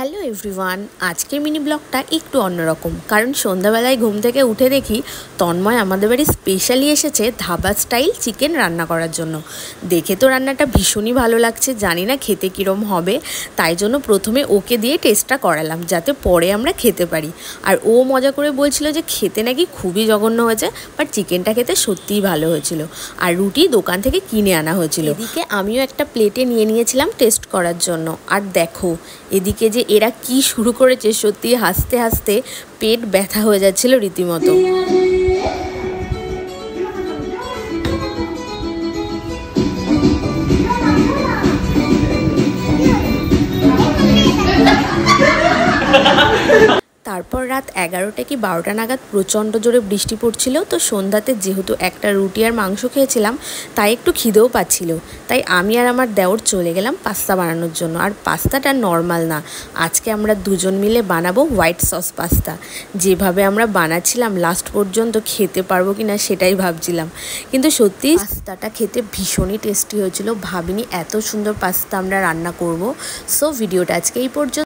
Hello everyone, আজকের mini ব্লগটা একটু অন্যরকম। কারণ সন্ধ্যাবেলায় ঘুম থেকে উঠে দেখি তন্ময় আমাদের বাড়ি স্পেশালি এসেছে ধাবা স্টাইল চিকেন রান্না করার জন্য। দেখে তো রান্নাটা ভীষণই ভালো লাগছে, জানি না খেতে কীরম হবে, তাই জন্য প্রথমে ওকে দিয়ে টেস্টটা করালাম যাতে পরে আমরা খেতে পারি। আর ও মজা করে বলছিল যে খেতে নাকি খুবই জঘন্য হয়েছে, বাট চিকেনটা খেতে সত্যিই ভালো হয়েছিল। আর রুটি দোকান থেকে কিনে আনা হয়েছিল। এদিকে আমিও একটা প্লেটে নিয়ে নিয়েছিলাম টেস্ট করার জন্য। আর দেখো এদিকে যে এরা কি শুরু করেছে, সত্যি হাসতে হাসতে পেট ব্যথা হয়ে যাচ্ছিল রীতিমতো। তারপর রাত 11টা কি 12টা নাগাদ প্রচণ্ড জোরে বৃষ্টি পড়ছিল। তো সন্ধ্যাতে যেহেতু একটা রুটি আর মাংস খেয়েছিলাম, তাই একটু খিদেও পাচ্ছিল। তাই আমি আর আমার দেওর চলে গেলাম পাস্তা বানানোর জন্য। আর পাস্তাটা নর্মাল না, আজকে আমরা দুজন মিলে বানাবো হোয়াইট সস পাস্তা। যেভাবে আমরা বানাচ্ছিলাম লাস্ট পর্যন্ত খেতে পারবো কি না সেটাই ভাবছিলাম, কিন্তু সত্যি পাস্তাটা খেতে ভীষণই টেস্টি হয়েছিল। ভাবিনি এত সুন্দর পাস্তা আমরা রান্না করব। সো ভিডিওটা আজকে এই পর্যন্ত।